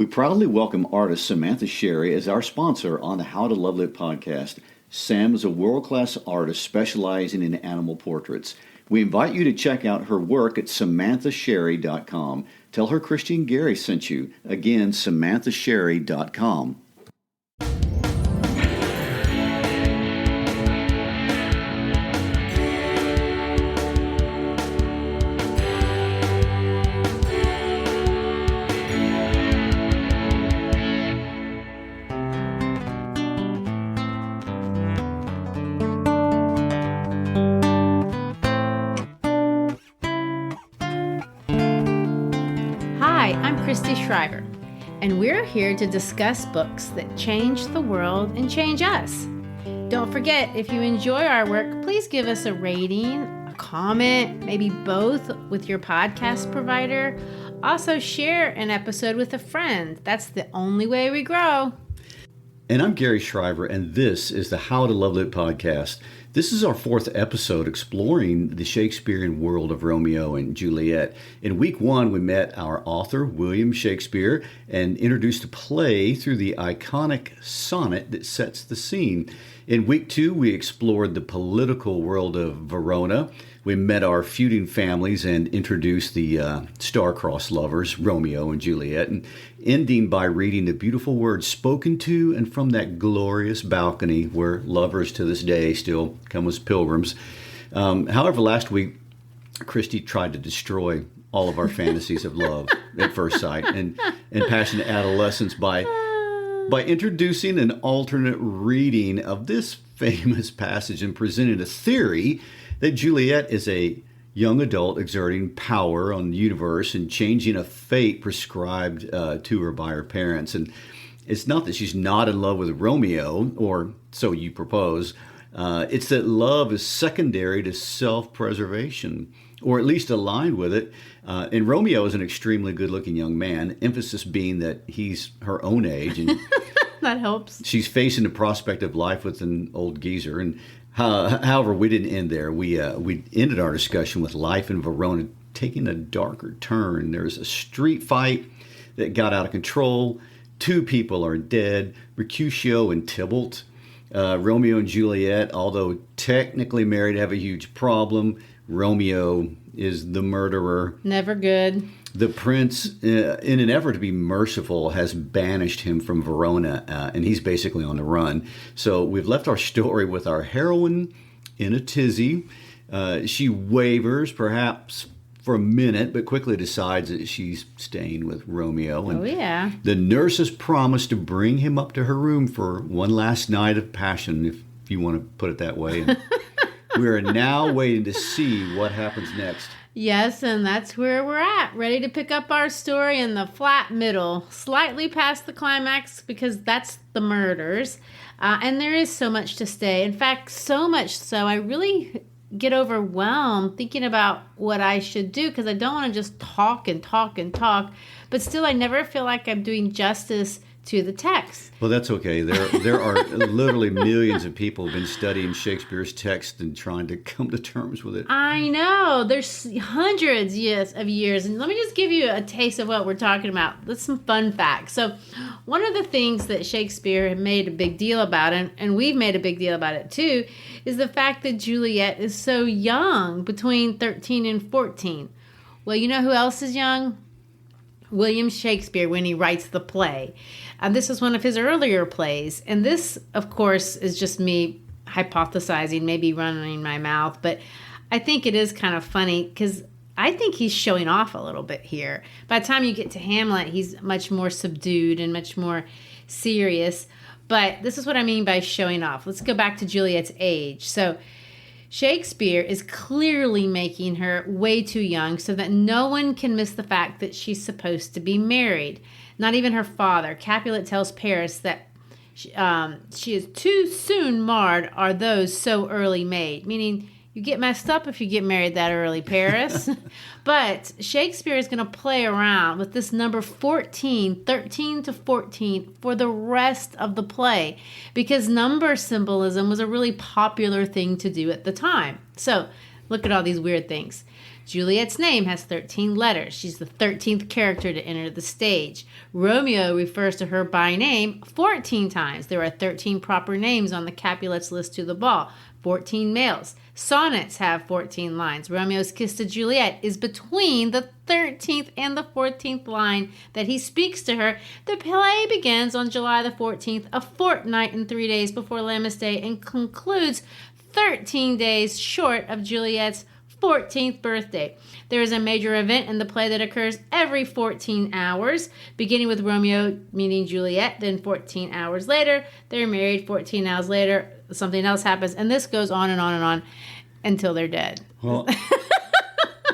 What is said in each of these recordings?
We proudly welcome artist Samantha Sherry as our sponsor on the How to Love Lit podcast. Sam is a world-class artist specializing in animal portraits. We invite you to check out her work at samanthasherry.com. Tell her Christy and Garry sent you. Again, samanthasherry.com. Hi, I'm Christy Shriver, and we're here to discuss books that change the world and change us. Don't forget, if you enjoy our work, please give us a rating, a comment, maybe both with your podcast provider. Also, share an episode with a friend. That's the only way we grow. And I'm Garry Shriver, and this is the How to Love Lit podcast. This is our fourth episode exploring the Shakespearean world of Romeo and Juliet. In week one, we met our author, William Shakespeare, and introduced a play through the iconic sonnet that sets the scene. In week two, we explored the political world of Verona. We met our feuding families and introduced the star-crossed lovers, Romeo and Juliet, and ending by reading the beautiful words spoken to and from that glorious balcony where lovers to this day still come as pilgrims. However, last week, Christy tried to destroy all of our fantasies of love at first sight and passionate adolescence by introducing an alternate reading of this famous passage and presenting a theory that Juliet is a young adult exerting power on the universe and changing a fate prescribed to her by her parents. And it's not that she's not in love with Romeo, or so you propose. It's that love is secondary to self-preservation, or at least aligned with it. And Romeo is an extremely good-looking young man, emphasis being that he's her own age. And that helps. She's facing the prospect of life with an old geezer. And however, we didn't end there. We ended our discussion with life in Verona taking a darker turn. There's a street fight that got out of control. 2 people are dead, Mercutio and Tybalt. Romeo and Juliet, although technically married, have a huge problem. Romeo is the murderer. Never good. The prince, in an effort to be merciful, has banished him from Verona, and he's basically on the run. So we've left our story with our heroine in a tizzy. She wavers, perhaps for a minute, but quickly decides that she's staying with Romeo. And oh, yeah. The nurse has promised to bring him up to her room for one last night of passion, if you want to put it that way. And we are now waiting to see what happens next. Yes, and that's where we're at, ready to pick up our story in the flat middle, slightly past the climax because that's the murders. And there is so much to stay. In fact, so much so I really get overwhelmed thinking about what I should do because I don't want to just talk and talk and talk. But still, I never feel like I'm doing justice to the text. Well, that's okay. There are literally millions of people who've been studying Shakespeare's text and trying to come to terms with it. I know. There's hundreds of years. And let me just give you a taste of what we're talking about. That's some fun facts. So one of the things that Shakespeare made a big deal about, and we've made a big deal about it too, is the fact that Juliet is so young, between 13 and 14. Well, you know who else is young? William Shakespeare, when he writes the play. This is one of his earlier plays. And this, of course, is just me hypothesizing, maybe running my mouth. But I think it is kind of funny because I think he's showing off a little bit here. By the time you get to Hamlet, he's much more subdued and much more serious. But this is what I mean by showing off. Let's go back to Juliet's age. So Shakespeare is clearly making her way too young so that no one can miss the fact that she's supposed to be married. Not even her father. Capulet tells Paris that she is too soon marred are those so early made, meaning you get messed up if you get married that early, Paris. But Shakespeare is going to play around with this number 14, 13 to 14, for the rest of the play, because number symbolism was a really popular thing to do at the time. So look at all these weird things. Juliet's name has 13 letters. She's the 13th character to enter the stage. Romeo refers to her by name 14 times. There are 13 proper names on the Capulets list to the ball, 14 males. Sonnets have 14 lines. Romeo's kiss to Juliet is between the 13th and the 14th line that he speaks to her. The play begins on July the 14th, a fortnight and 3 days before Lammas Day, and concludes 13 days short of Juliet's 14th birthday. There is a major event in the play that occurs every 14 hours, beginning with Romeo meeting Juliet. Then 14 hours later, they're married. 14 hours later, something else happens. And this goes on and on and on until they're dead. Well,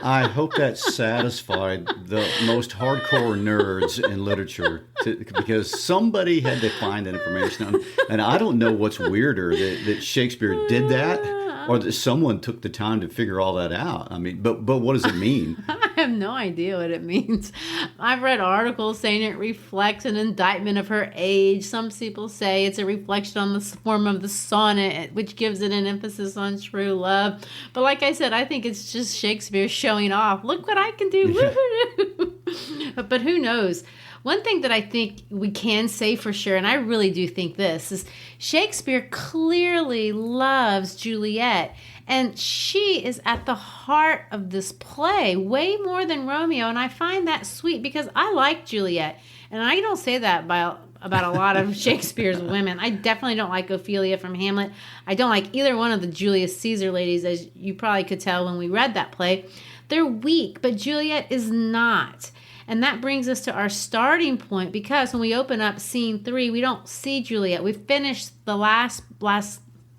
I hope that satisfied the most hardcore nerds in literature because somebody had to find that information. And I don't know what's weirder, that Shakespeare did that or that someone took the time to figure all that out. I mean, but what does it mean? I have no idea what it means. I've read articles saying it reflects an indictment of her age. Some people say it's a reflection on the form of the sonnet, which gives it an emphasis on true love. But like I said, I think it's just Shakespeare showing off. Look what I can do. Yeah. But who knows? One thing that I think we can say for sure, and I really do think this, is Shakespeare clearly loves Juliet. And she is at the heart of this play way more than Romeo. And I find that sweet because I like Juliet. And I don't say that about a lot of Shakespeare's women. I definitely don't like Ophelia from Hamlet. I don't like either one of the Julius Caesar ladies, as you probably could tell when we read that play. They're weak, but Juliet is not. And that brings us to our starting point, because when we open up scene 3, we don't see Juliet. We finished the last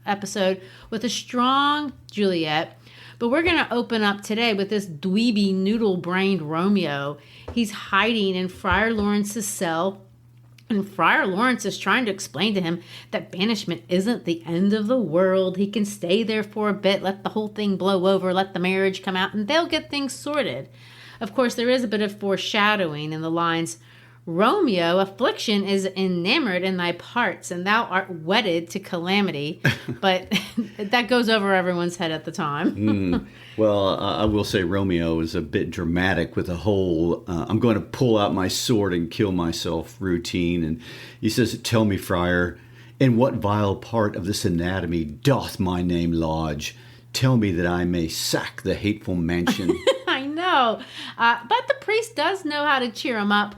episode with a strong Juliet, but we're going to open up today with this dweeby, noodle-brained Romeo. He's hiding in Friar Lawrence's cell, and Friar Lawrence is trying to explain to him that banishment isn't the end of the world. He can stay there for a bit, let the whole thing blow over, let the marriage come out, and they'll get things sorted. Of course, there is a bit of foreshadowing in the lines, Romeo, affliction is enamored in thy parts, and thou art wedded to calamity. But that goes over everyone's head at the time. Well, I will say Romeo is a bit dramatic with the whole, I'm going to pull out my sword and kill myself routine. And he says, tell me, friar, in what vile part of this anatomy doth my name lodge? Tell me that I may sack the hateful mansion. I know. But the priest does know how to cheer him up.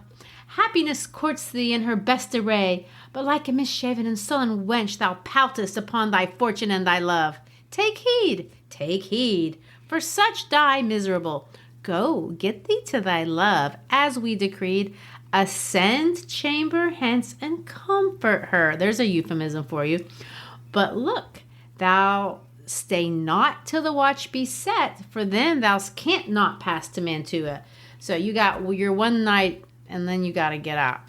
Happiness courts thee in her best array, but like a misshaven and sullen wench thou poutest upon thy fortune and thy love. Take heed, for such die miserable. Go, get thee to thy love, as we decreed. Ascend chamber hence and comfort her. There's a euphemism for you. But look, thou stay not till the watch be set, for then thou canst not pass to Mantua. So you got your one night, and then you got to get out.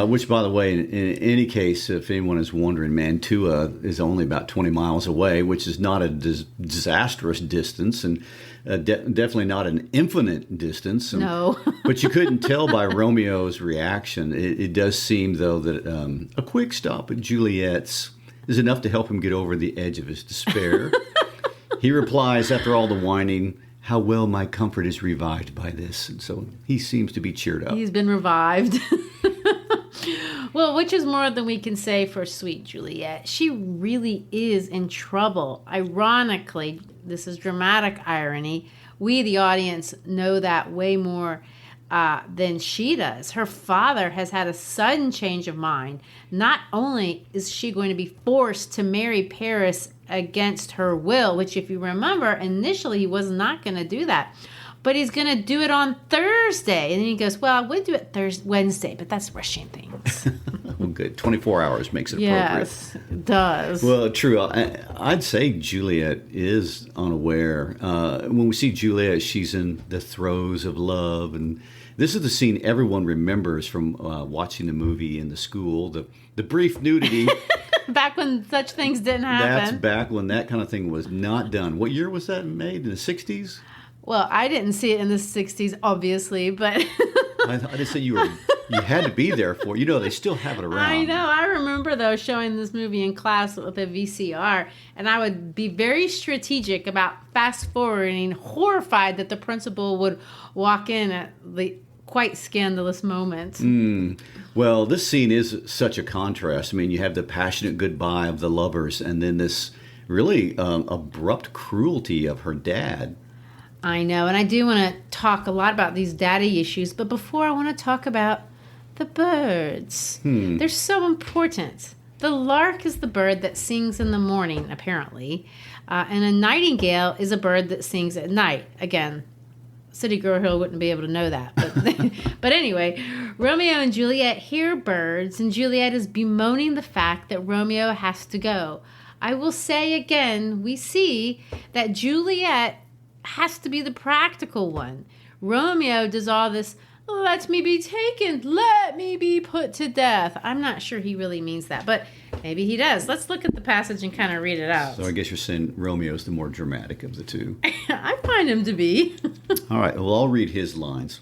Which, by the way, in any case, if anyone is wondering, Mantua is only about 20 miles away, which is not a disastrous distance, and definitely not an infinite distance. No. But you couldn't tell by Romeo's reaction. It does seem, though, that a quick stop at Juliet's is enough to help him get over the edge of his despair. He replies, after all the whining, how well my comfort is revived by this. And so he seems to be cheered up. He's been revived. Well, which is more than we can say for sweet Juliet. She really is in trouble. Ironically, this is dramatic irony, we, the audience, know that way more than she does. Her father has had a sudden change of mind. Not only is she going to be forced to marry Paris against her will, which, if you remember, initially he was not going to do that, but he's going to do it on Thursday. And then he goes, well, I would do it Wednesday, but that's rushing things. Well, good. 24 hours makes it appropriate. Yes, it does. Well, true. I'd say Juliet is unaware. When we see Juliet, she's in the throes of love. And this is the scene everyone remembers from watching the movie in the school, the brief nudity. Back when such things didn't happen. That's back when that kind of thing was not done. What year was that made? In the 60s? Well, I didn't see it in the 60s, obviously, but... I didn't say you were You had to be there for. They still have it around. I know. I remember, though, showing this movie in class with a VCR, and I would be very strategic about fast forwarding, horrified that the principal would walk in at the quite scandalous moment. Well, this scene is such a contrast. I mean, you have the passionate goodbye of the lovers, and then this really abrupt cruelty of her dad. I know, and I do want to talk a lot about these daddy issues, but before I want to talk about the birds. They're so important. The lark is the bird that sings in the morning, apparently, and a nightingale is a bird that sings at night. Again, City Girl Hill wouldn't be able to know that. But, but anyway, Romeo and Juliet hear birds, and Juliet is bemoaning the fact that Romeo has to go. I will say again, we see that Juliet has to be the practical one. Romeo does all this, let me be taken, let me be put to death. I'm not sure he really means that, but maybe he does. Let's look at the passage and kind of read it out. So I guess you're saying Romeo's the more dramatic of the two. I find him to be. All right, well, I'll read his lines.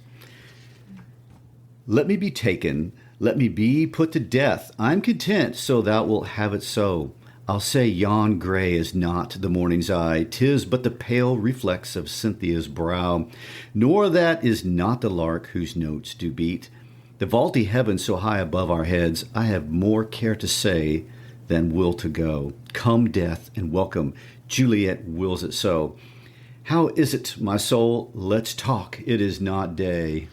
Let me be taken, let me be put to death. I'm content, so thou wilt have it so. I'll say yon grey is not the morning's eye, 'tis but the pale reflex of Cynthia's brow, nor that is not the lark whose notes do beat. The vaulty heaven so high above our heads, I have more care to say than will to go. Come death and welcome, Juliet wills it so. How is it, my soul? Let's talk, it is not day.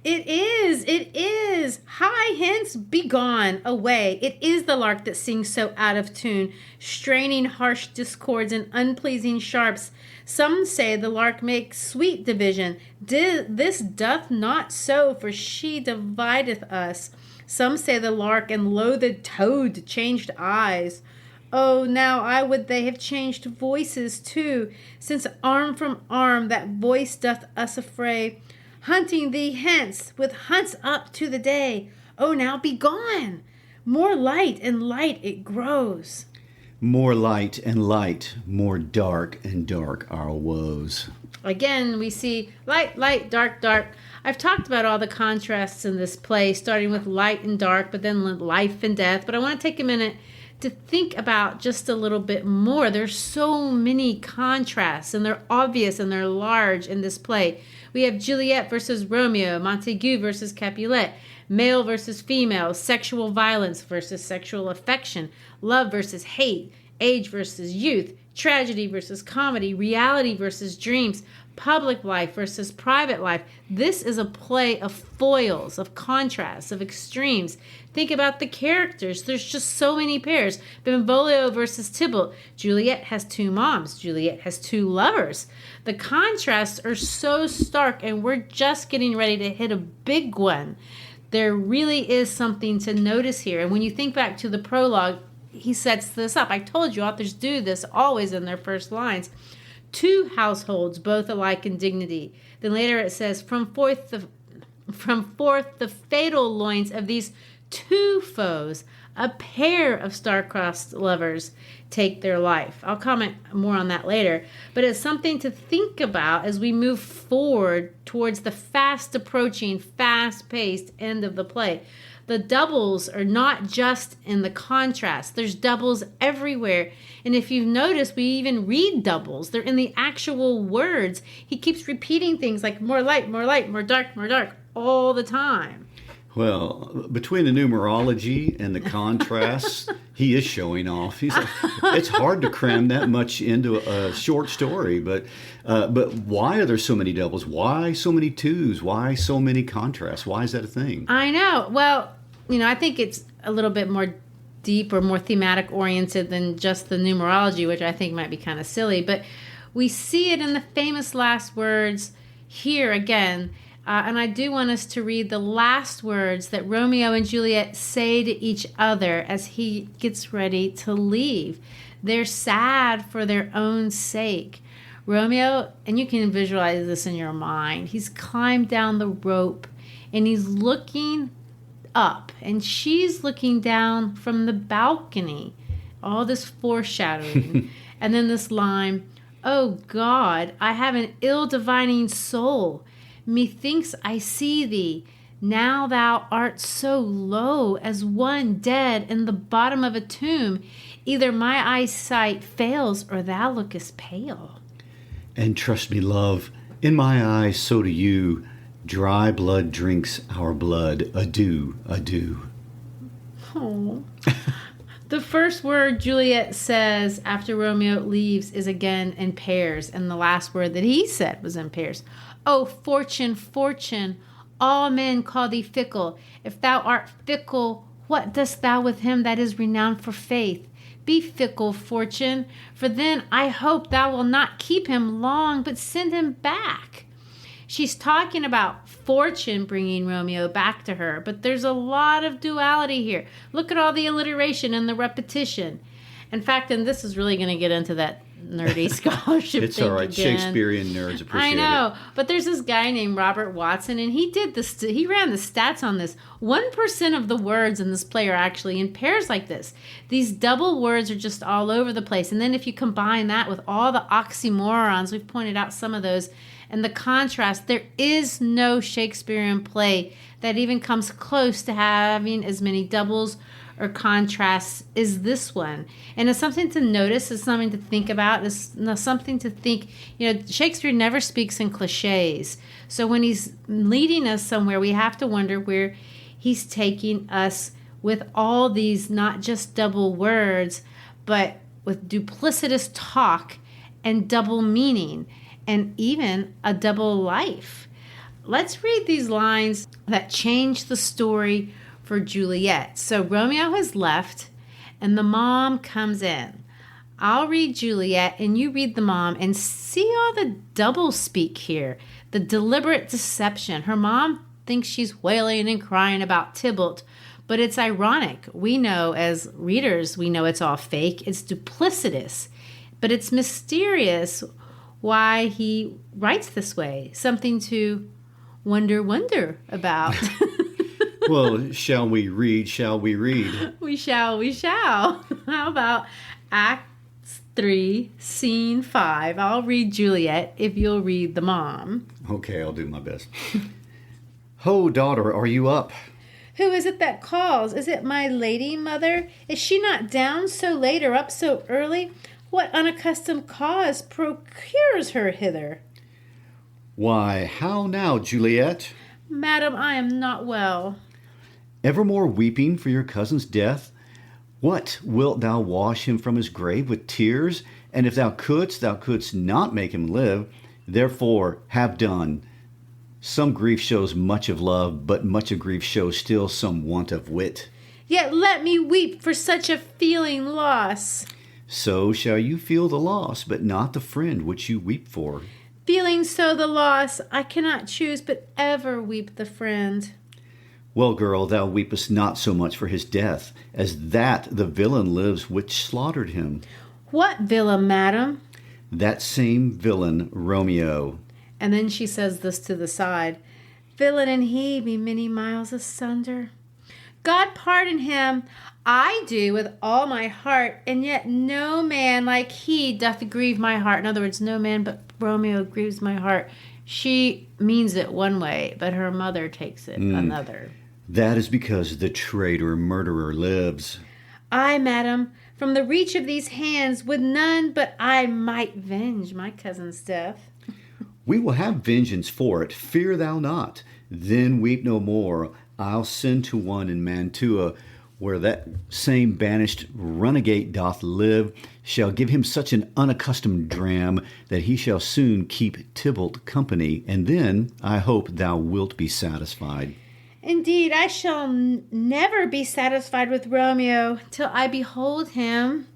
It is. Hie hence, be gone, away. It is the lark that sings so out of tune, straining harsh discords and unpleasing sharps. Some say the lark makes sweet division. This doth not so, for she divideth us. Some say the lark and loathed toad changed eyes. Oh, now I would they have changed voices too, since arm from arm that voice doth us affray. Hunting thee hence with hunts up to the day. Oh, now be gone. More light and light it grows. More light and light, more dark and dark our woes. Again, we see light, light, dark, dark. I've talked about all the contrasts in this play, starting with light and dark, but then life and death. But I want to take a minute to think about just a little bit more. There's so many contrasts, and they're obvious and they're large in this play. We have Juliet versus Romeo, Montague versus Capulet, male versus female, sexual violence versus sexual affection, love versus hate, age versus youth, tragedy versus comedy, reality versus dreams, public life versus private life. This is a play of foils, of contrasts, of extremes. Think about the characters. There's just so many pairs. Benvolio versus Tybalt. Juliet has two moms. Juliet has two lovers. The contrasts are so stark, and we're just getting ready to hit a big one. There really is something to notice here. And when you think back to the prologue, he sets this up. I told you, authors do this always in their first lines. Two households, both alike in dignity. Then later it says, from forth the fatal loins of these two foes, a pair of star-crossed lovers take their life. I'll comment more on that later, but it's something to think about as we move forward towards the fast approaching, fast-paced end of the play. The doubles are not just in the contrast. There's doubles everywhere. And if you've noticed, we even read doubles. They're in the actual words. He keeps repeating things like more light, more dark, all the time. Well, between the numerology and the contrasts, he is showing off. He's like, it's hard to cram that much into a short story, but why are there so many doubles? Why so many twos? Why so many contrasts? Why is that a thing? I know. Well, I think it's a little bit more deep or more thematic oriented than just the numerology, which I think might be kind of silly, but we see it in the famous last words here again. And I do want us to read the last words that Romeo and Juliet say to each other as he gets ready to leave. They're sad for their own sake. Romeo, and you can visualize this in your mind, he's climbed down the rope and he's looking up and she's looking down from the balcony. All this foreshadowing. And then this line, oh God, I have an ill-divining soul. Methinks I see thee, Now thou art so low as one dead in the bottom of a tomb. Either my eyesight fails or thou lookest pale. And trust me, love, in my eyes so do you. Dry blood drinks our blood. Adieu, adieu. Oh. The first word Juliet says after Romeo leaves is again in pairs, and the last word that he said was in pairs. Oh, fortune, fortune, all men call thee fickle. If thou art fickle, what dost thou with him that is renowned for faith? Be fickle, fortune, for then I hope thou wilt not keep him long, but send him back. She's talking about fortune bringing Romeo back to her, but there's a lot of duality here. Look at all the alliteration and the repetition. In fact, and this is really going to get into that nerdy scholarship It's thing all right. again. Shakespearean nerds appreciate I it. know, but there's this guy named Robert Watson, and he did this. He ran the stats on this. 1% of the words in this play are actually in pairs like this. These double words are just all over the place. And then if you combine that with all the oxymorons, we've pointed out some of those, and the contrast, there is no Shakespearean play that even comes close to having as many doubles or contrasts is this one. And it's something to notice, it's something to think about, it's something to think, Shakespeare never speaks in cliches. So when he's leading us somewhere, we have to wonder where he's taking us with all these not just double words, but with duplicitous talk and double meaning and even a double life. Let's read these lines that change the story for Juliet. So Romeo has left and the mom comes in. I'll read Juliet and you read the mom and see all the double speak here. The deliberate deception. Her mom thinks she's wailing and crying about Tybalt, but it's ironic. We know as readers, we know it's all fake. It's duplicitous, but it's mysterious why he writes this way. Something to wonder about. Well, shall we read? Shall we read? We shall. How about Act 3, Scene 5? I'll read Juliet if you'll read the mom. Okay, I'll do my best. Ho, daughter, are you up? Who is it that calls? Is it my lady, mother? Is she not down so late or up so early? What unaccustomed cause procures her hither? Why, how now, Juliet? Madam, I am not well. Evermore weeping for your cousin's death? What, wilt thou wash him from his grave with tears? And if thou couldst not make him live. Therefore, have done. Some grief shows much of love, but much of grief shows still some want of wit. Yet let me weep for such a feeling loss. So shall you feel the loss, but not the friend which you weep for. Feeling so the loss, I cannot choose but ever weep the friend. Well, girl, thou weepest not so much for his death, as that the villain lives which slaughtered him. What villain, madam? That same villain, Romeo. And then she says this to the side. Villain and he be many miles asunder. God pardon him, I do with all my heart, and yet no man like he doth grieve my heart. In other words, no man but Romeo grieves my heart. She means it one way, but her mother takes it another. That is because the traitor murderer lives. I, madam, from the reach of these hands would none but I might venge my cousin's death. We will have vengeance for it, fear thou not. Then weep no more. I'll send to one in Mantua, where that same banished runagate doth live, shall give him such an unaccustomed dram, that he shall soon keep Tybalt company, and then I hope thou wilt be satisfied. Indeed, I shall never be satisfied with Romeo till I behold him.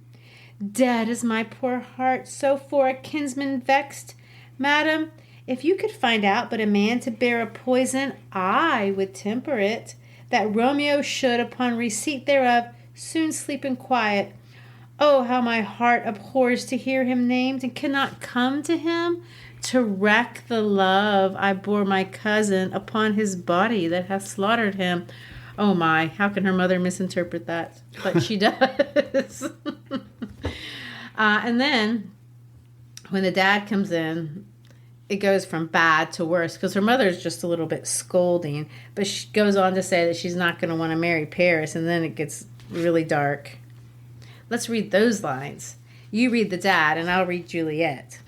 Dead is my poor heart, so for a kinsman vexed. Madam, if you could find out but a man to bear a poison, I would temper it, that Romeo should, upon receipt thereof, soon sleep in quiet. Oh, how my heart abhors to hear him named, and cannot come to him, to wreck the love I bore my cousin upon his body that hath slaughtered him. Oh my, how can her mother misinterpret that? But she does. And then, when the dad comes in, it goes from bad to worse because her mother is just a little bit scolding, but she goes on to say that she's not going to want to marry Paris, and then it gets really dark. Let's read those lines. You read the dad, and I'll read Juliet.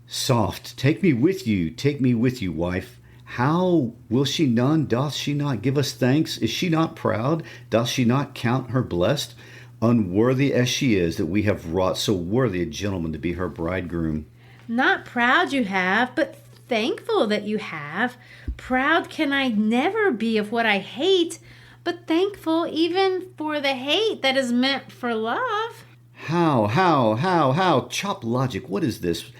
Soft, take me with you, wife. How will she none? Doth she not give us thanks? Is she not proud? Doth she not count her blessed? Unworthy as she is, that we have wrought so worthy a gentleman to be her bridegroom. Not proud you have, but thankful that you have. Proud can I never be of what I hate, but thankful even for the hate that is meant for love. How? Chop logic, what is this?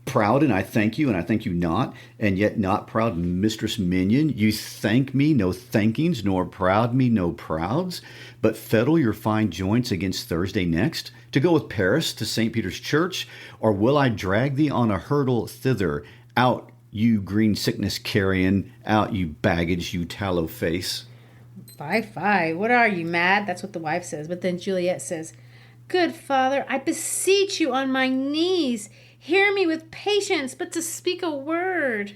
Proud, and I thank you not, and yet not proud, mistress minion. You thank me, no thankings, nor proud me, no prouds, but fettle your fine joints against Thursday next, to go with Paris to St. Peter's Church, or will I drag thee on a hurdle thither? Out, you green sickness carrion, out, you baggage, you tallow face. Fie, what are you, mad? That's what the wife says, but then Juliet says, good father, I beseech you on my knees, hear me with patience, but to speak a word.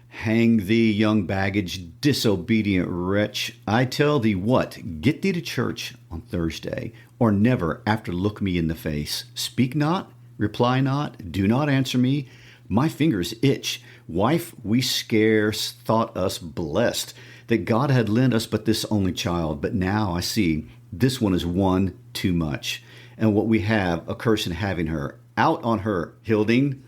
Hang thee, young baggage, disobedient wretch. I tell thee what, get thee to church on Thursday, or never after look me in the face. Speak not, reply not, do not answer me. My fingers itch. Wife, we scarce thought us blessed, that God had lent us but this only child. But now I see this one is one too much. And what we have, a curse in having her. Out on her, Hilding.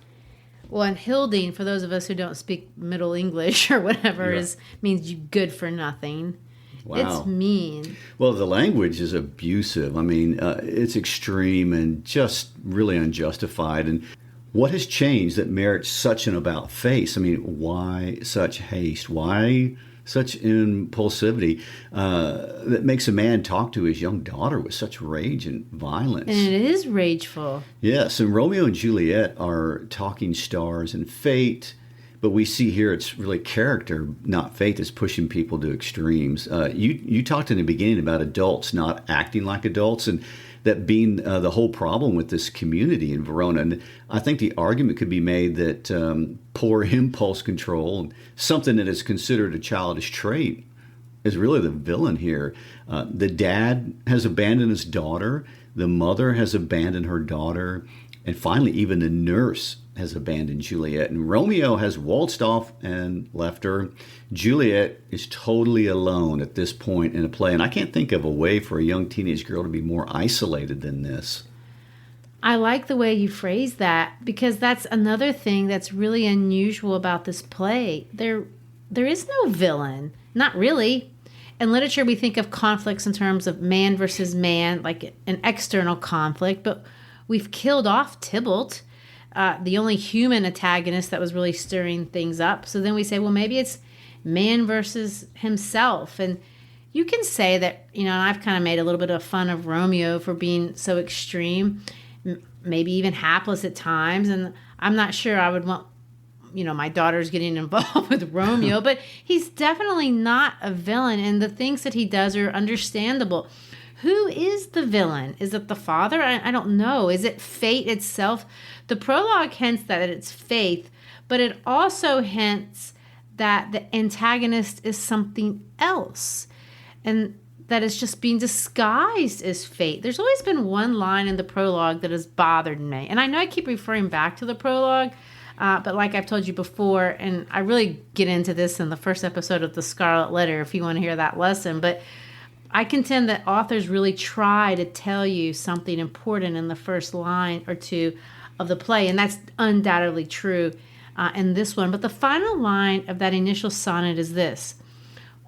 Well, and Hilding, for those of us who don't speak Middle English or whatever, means you good for nothing. Wow. It's mean. Well, the language is abusive. I mean, it's extreme and just really unjustified. And what has changed that merits such an about face? I mean, why such haste? Why such impulsivity that makes a man talk to his young daughter with such rage and violence? And it is rageful. Yes, and Romeo and Juliet are talking stars and fate, but we see here it's really character, not fate, that's pushing people to extremes. You talked in the beginning about adults not acting like adults, and that being the whole problem with this community in Verona. And I think the argument could be made that poor impulse control, something that is considered a childish trait, is really the villain here. The dad has abandoned his daughter. The mother has abandoned her daughter. And finally, even the nurse has abandoned Juliet. And Romeo has waltzed off and left her. Juliet is totally alone at this point in a play. And I can't think of a way for a young teenage girl to be more isolated than this. I like the way you phrase that, because that's another thing that's really unusual about this play. There is no villain. Not really. In literature, we think of conflicts in terms of man versus man, like an external conflict, but we've killed off Tybalt, the only human antagonist that was really stirring things up. So then we say, well, maybe it's man versus himself. And you can say that, and I've kind of made a little bit of fun of Romeo for being so extreme, maybe even hapless at times. And I'm not sure I would want, my daughter's getting involved with Romeo, but he's definitely not a villain. And the things that he does are understandable. Who is the villain? Is it the father? I don't know. Is it fate itself? The prologue hints that it's fate, but it also hints that the antagonist is something else, and that it's just being disguised as fate. There's always been one line in the prologue that has bothered me, and I know I keep referring back to the prologue, but like I've told you before, and I really get into this in the first episode of The Scarlet Letter if you want to hear that lesson, but I contend that authors really try to tell you something important in the first line or two of the play, and that's undoubtedly true in this one. But the final line of that initial sonnet is this: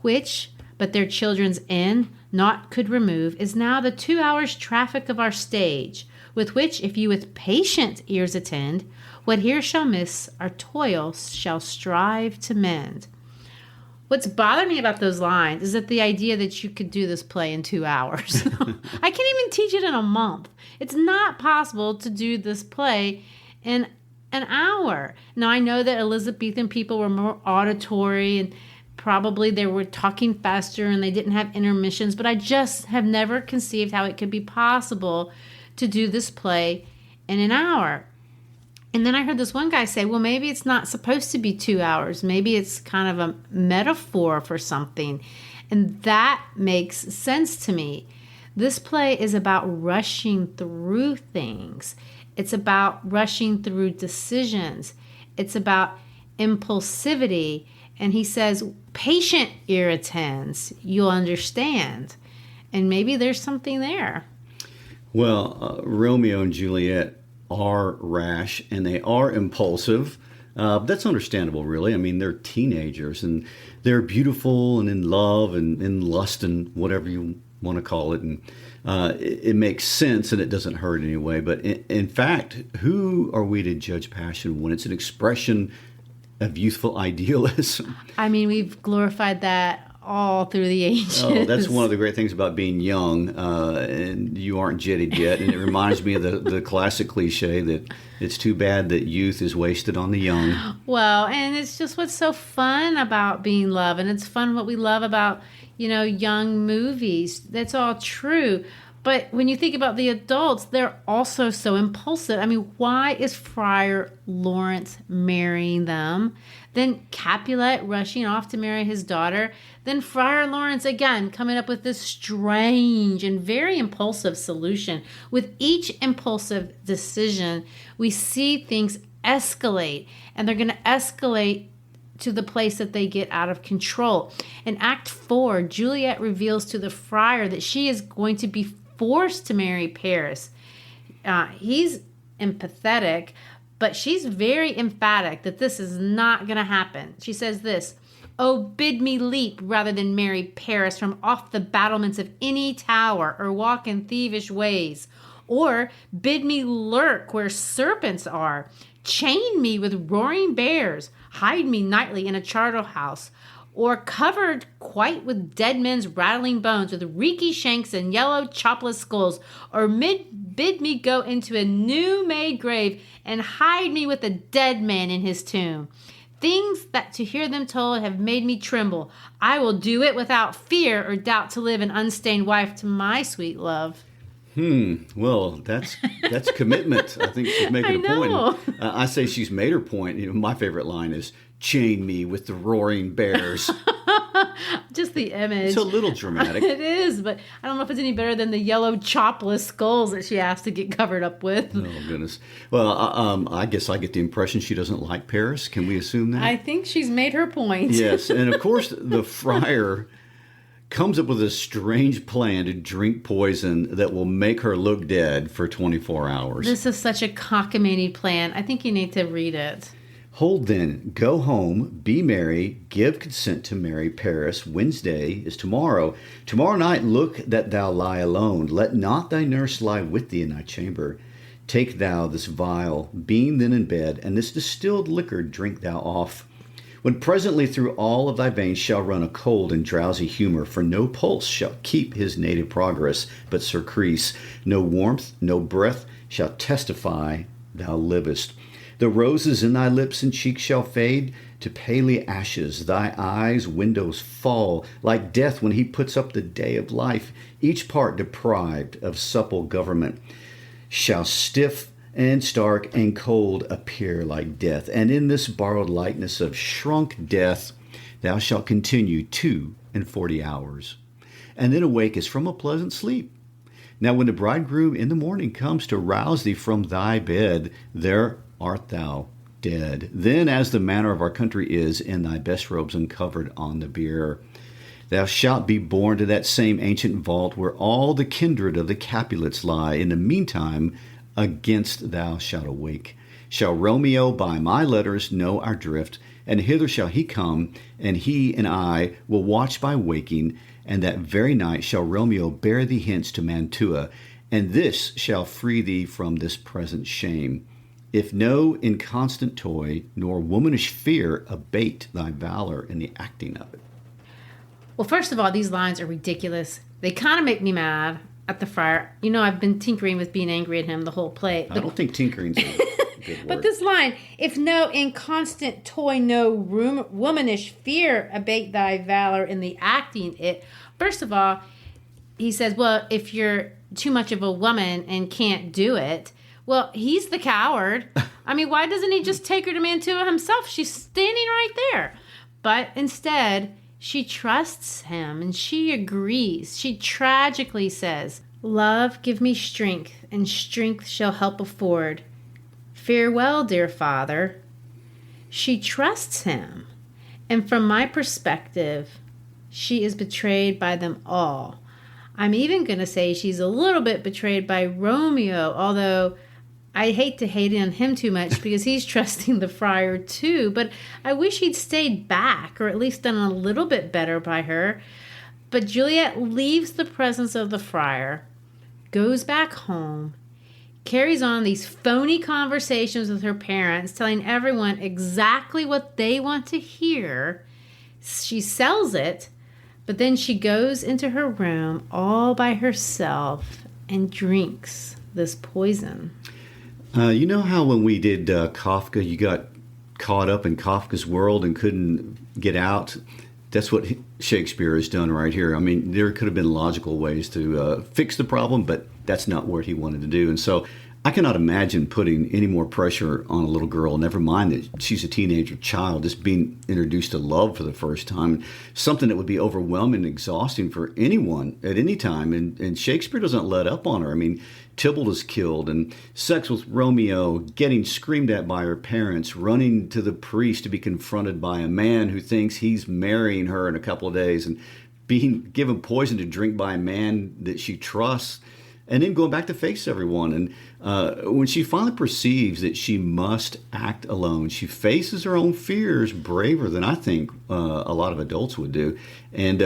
which, but their children's end, naught could remove, is now the 2 hours' traffic of our stage, with which, if you with patient ears attend, what here shall miss, our toil shall strive to mend. What's bothered me about those lines is that the idea that you could do this play in 2 hours. I can't even teach it in a month. It's not possible to do this play in an hour. Now, I know that Elizabethan people were more auditory and probably they were talking faster and they didn't have intermissions, but I just have never conceived how it could be possible to do this play in an hour. And then I heard this one guy say, well, maybe it's not supposed to be 2 hours. Maybe it's kind of a metaphor for something. And that makes sense to me. This play is about rushing through things. It's about rushing through decisions. It's about impulsivity. And he says, patient irritants, you'll understand. And maybe there's something there. Well, Romeo and Juliet are rash and they are impulsive. That's understandable, really. I mean, they're teenagers and they're beautiful and in love and in lust and whatever you want to call it. And it makes sense and it doesn't hurt anyway. But in fact, who are we to judge passion when it's an expression of youthful idealism? I mean, we've glorified that all through the ages. Oh, that's one of the great things about being young, and you aren't jetted yet. And it reminds me of the classic cliche that it's too bad that youth is wasted on the young. Well, and it's just what's so fun about being loved, and it's fun what we love about, young movies. That's all true. But when you think about the adults, they're also so impulsive. I mean, why is Friar Lawrence marrying them? Then Capulet rushing off to marry his daughter. Then Friar Lawrence again coming up with this strange and very impulsive solution. With each impulsive decision, we see things escalate, and they're going to escalate to the place that they get out of control. In Act 4, Juliet reveals to the friar that she is going to be forced to marry Paris. He's empathetic, but she's very emphatic that this is not going to happen. She says this, "Oh, bid me leap rather than marry Paris from off the battlements of any tower or walk in thievish ways. Or bid me lurk where serpents are. Chain me with roaring bears. Hide me nightly in a charnel house. Or covered quite with dead men's rattling bones, with reeky shanks and yellow chopless skulls, or bid me go into a new-made grave and hide me with a dead man in his tomb. Things that to hear them told have made me tremble. I will do it without fear or doubt to live an unstained wife to my sweet love." Well, that's commitment. I think she's making a point. I say she's made her point. My favorite line is, "Chain me with the roaring bears." Just the image. It's a little dramatic. It is, but I don't know if it's any better than the yellow chopless skulls that she has to get covered up with. Oh, goodness. Well, I guess I get the impression she doesn't like Paris. Can we assume that? I think she's made her point. Yes, and of course the friar comes up with a strange plan to drink poison that will make her look dead for 24 hours. This is such a cockamamie plan. I think you need to read it. "Hold then, go home, be merry, give consent to marry Paris. Wednesday is tomorrow. Tomorrow night look that thou lie alone. Let not thy nurse lie with thee in thy chamber. Take thou this vial, being then in bed, and this distilled liquor drink thou off. When presently through all of thy veins shall run a cold and drowsy humor, for no pulse shall keep his native progress, but surcrease. No warmth, no breath shall testify thou livest. The roses in thy lips and cheeks shall fade to paly ashes. Thy eyes' windows fall like death when he puts up the day of life. Each part deprived of supple government shall stiff and stark and cold appear like death. And in this borrowed likeness of shrunk death, thou shalt continue 42 hours, and then awake as from a pleasant sleep. Now when the bridegroom in the morning comes to rouse thee from thy bed, there art thou dead. Then, as the manner of our country is, in thy best robes uncovered on the bier, thou shalt be borne to that same ancient vault where all the kindred of the Capulets lie. In the meantime, against thou shalt awake. Shall Romeo by my letters know our drift, and hither shall he come, and he and I will watch by waking, and that very night shall Romeo bear thee hence to Mantua, and this shall free thee from this present shame. If no inconstant toy nor womanish fear abate thy valor in the acting of it." Well, first of all, these lines are ridiculous. They kind of make me mad at the friar. I've been tinkering with being angry at him the whole play. I don't think tinkering's a good word. But this line, "If no inconstant toy, no womanish fear abate thy valor in the acting it." First of all, he says, well, if you're too much of a woman and can't do it, well, he's the coward. I mean, why doesn't he just take her to Mantua himself? She's standing right there. But instead, she trusts him and she agrees. She tragically says, "Love, give me strength, and strength shall help afford. Farewell, dear father." She trusts him. And from my perspective, she is betrayed by them all. I'm even going to say she's a little bit betrayed by Romeo, although I hate to hate on him too much because he's trusting the friar too. But I wish he'd stayed back or at least done a little bit better by her. But Juliet leaves the presence of the friar, goes back home, carries on these phony conversations with her parents, telling everyone exactly what they want to hear. She sells it, but then she goes into her room all by herself and drinks this poison. You know how when we did Kafka, you got caught up in Kafka's world and couldn't get out? That's what Shakespeare has done right here. I mean, there could have been logical ways to fix the problem, but that's not what he wanted to do. And so I cannot imagine putting any more pressure on a little girl, never mind that she's a teenager child, just being introduced to love for the first time, something that would be overwhelming and exhausting for anyone at any time. And Shakespeare doesn't let up on her. I mean, Tybalt is killed, and sex with Romeo, getting screamed at by her parents, running to the priest to be confronted by a man who thinks he's marrying her in a couple of days, and being given poison to drink by a man that she trusts, and then going back to face everyone. And when she finally perceives that she must act alone, she faces her own fears braver than I think a lot of adults would do. And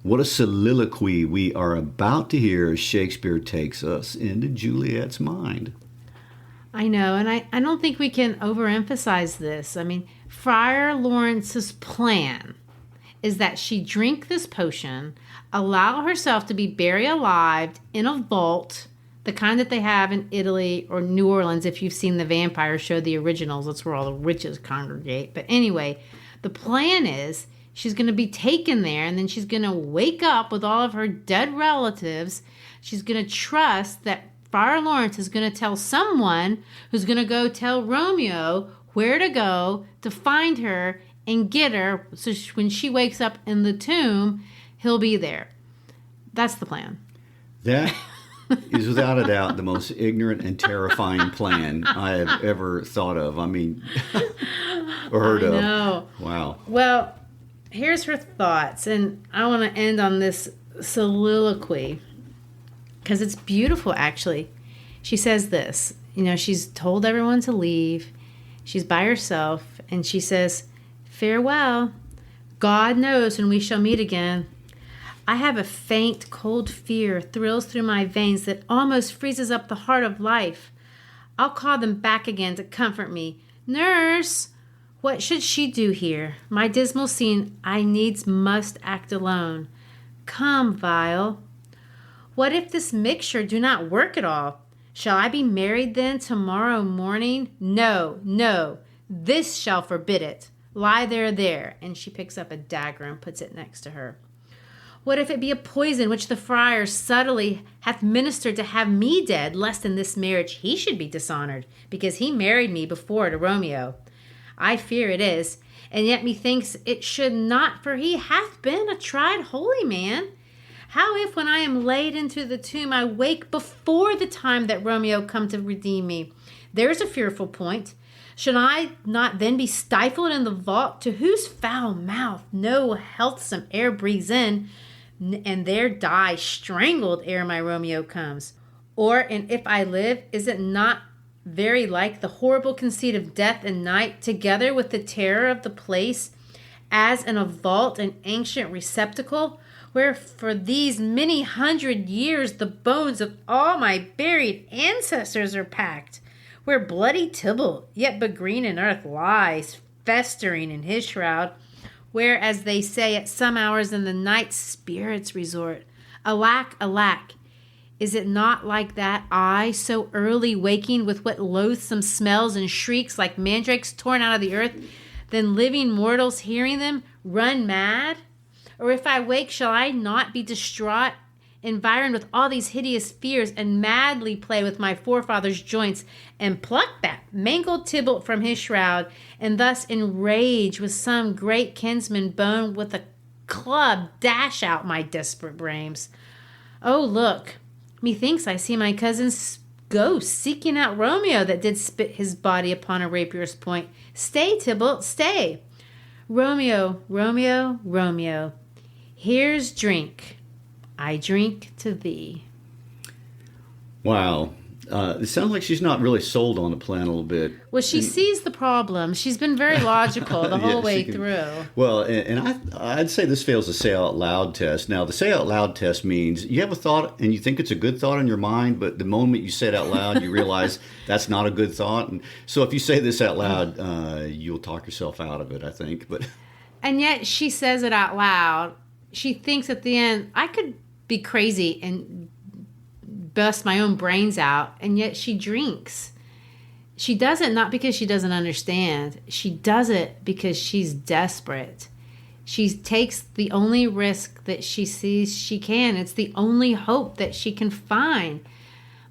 what a soliloquy we are about to hear as Shakespeare takes us into Juliet's mind. I know, and I don't think we can overemphasize this. I mean, Friar Lawrence's plan is that she drink this potion, allow herself to be buried alive in a vault, the kind that they have in Italy or New Orleans. If you've seen the vampire show, the originals, that's where all the riches congregate. But anyway, the plan is she's going to be taken there, and then she's going to wake up with all of her dead relatives. She's going to trust that Friar Lawrence is going to tell someone who's going to go tell Romeo where to go to find her and get her, so when she wakes up in the tomb, he'll be there. That's the plan. That is without a doubt the most ignorant and terrifying plan I have ever thought of. I mean, or heard of. No. Wow. Well, here's her thoughts, and I want to end on this soliloquy because it's beautiful, actually. She says this. You know, she's told everyone to leave. She's by herself, and she says, "Farewell. God knows when we shall meet again. I have a faint, cold fear thrills through my veins that almost freezes up the heart of life. I'll call them back again to comfort me. Nurse, what should she do here? My dismal scene, I needs must act alone. Come, vial. What if this mixture do not work at all? Shall I be married then tomorrow morning? No, no, this shall forbid it. Lie there. And she picks up a dagger and puts it next to her. What if it be a poison which the friar subtly hath ministered to have me dead, lest in this marriage he should be dishonored, because he married me before to Romeo? I fear it is, and yet methinks it should not, for he hath been a tried holy man. How if when I am laid into the tomb I wake before the time that Romeo come to redeem me? There's a fearful point. Should I not then be stifled in the vault, to whose foul mouth no healthsome air breathes in, and there die strangled ere my Romeo comes? Or, and if I live, is it not very like the horrible conceit of death and night, together with the terror of the place, as in a vault an ancient receptacle, where for these many hundred years the bones of all my buried ancestors are packed, where bloody Tybalt, yet but green in earth, lies festering in his shroud, where, as they say, at some hours in the night spirits resort. Alack, alack, is it not like that I, so early waking with what loathsome smells and shrieks like mandrakes torn out of the earth, then living mortals hearing them run mad? Or if I wake, shall I not be distraught environed with all these hideous fears, and madly play with my forefather's joints, and pluck that mangled Tybalt from his shroud, and thus in rage with some great kinsman bone with a club dash out my desperate brains. Oh, look, methinks I see my cousin's ghost seeking out Romeo that did spit his body upon a rapier's point. Stay, Tybalt, stay. Romeo, Romeo, Romeo, here's drink. I drink to thee. Wow. It sounds like she's not really sold on the plan a little bit. Well, she sees the problem. She's been very logical the whole way through. Well, and I'd say this fails the say out loud test. Now, the say out loud test means you have a thought and you think it's a good thought in your mind, but the moment you say it out loud, you realize that's not a good thought. And so if you say this out loud, you'll talk yourself out of it, I think. And yet she says it out loud. She thinks at the end, I could be crazy and bust my own brains out, and yet she drinks. She does it not because she doesn't understand. She does it because she's desperate. She takes the only risk that she sees she can. It's the only hope that she can find.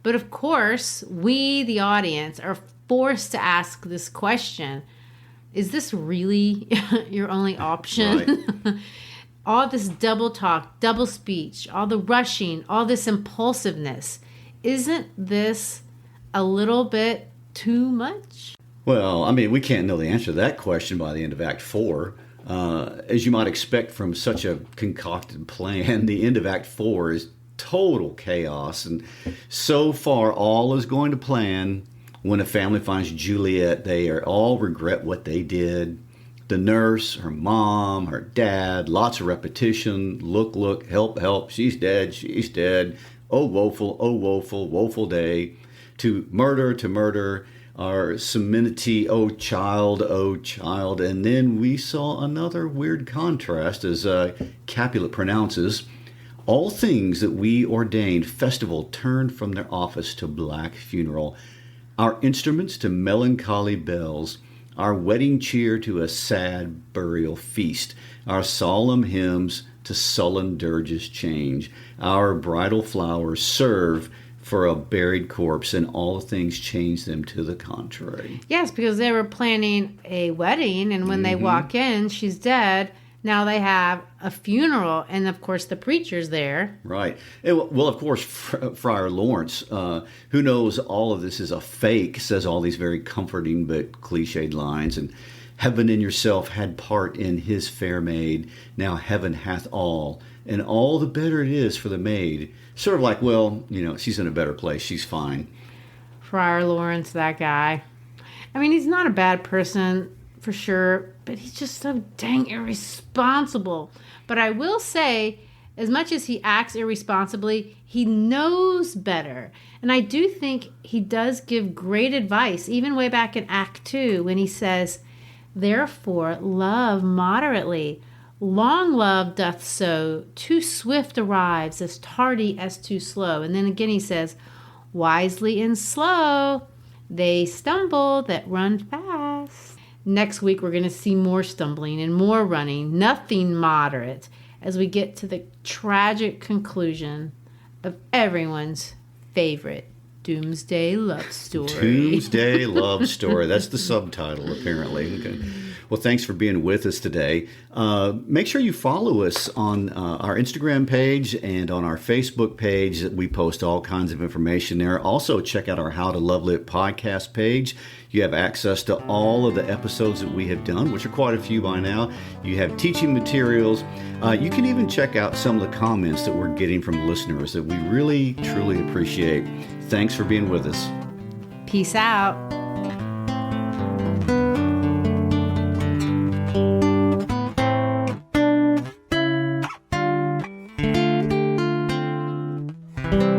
But of course, we, the audience, are forced to ask this question. Is this really your only option? Right. All this double talk, double speech, all the rushing, all this impulsiveness. Isn't this a little bit too much? Well, I mean, we can't know the answer to that question by the end of Act 4. As you might expect from such a concocted plan, the end of Act 4 is total chaos. And so far, all is going to plan. When a family finds Juliet, they all regret what they did. The nurse, her mom, her dad, lots of repetition. Look, help, she's dead. Oh, woeful, woeful day. To murder, our solemnity, oh child. And then we saw another weird contrast as Capulet pronounces, all things that we ordained festival turned from their office to black funeral. Our instruments to melancholy bells, our wedding cheer to a sad burial feast, our solemn hymns to sullen dirges change, our bridal flowers serve for a buried corpse, and all things change them to the contrary. Yes, because they were planning a wedding, and when they walk in, she's dead. Now they have a funeral, and of course the preacher's there. Right. Well, of course, Friar Lawrence, who knows all of this is a fake, says all these very comforting but cliched lines. And heaven in yourself had part in his fair maid. Now heaven hath all, and all the better it is for the maid. Sort of like, well, she's in a better place. She's fine. Friar Lawrence, that guy. I mean, he's not a bad person for sure, but he's just so dang irresponsible. But I will say, as much as he acts irresponsibly, he knows better. And I do think he does give great advice, even way back in Act 2, when he says, therefore love moderately. Long love doth so, too swift arrives, as tardy as too slow. And then again he says, wisely and slow, they stumble that run fast. Next week, we're going to see more stumbling and more running, nothing moderate, as we get to the tragic conclusion of everyone's favorite Doomsday Love Story. Doomsday Love Story. That's the subtitle, apparently. Okay. Well, thanks for being with us today. Make sure you follow us on our Instagram page and on our Facebook page. We post all kinds of information there. Also, check out our How to Love Lit podcast page. You have access to all of the episodes that we have done, which are quite a few by now. You have teaching materials. You can even check out some of the comments that we're getting from listeners that we really, truly appreciate. Thanks for being with us. Peace out. Thank you.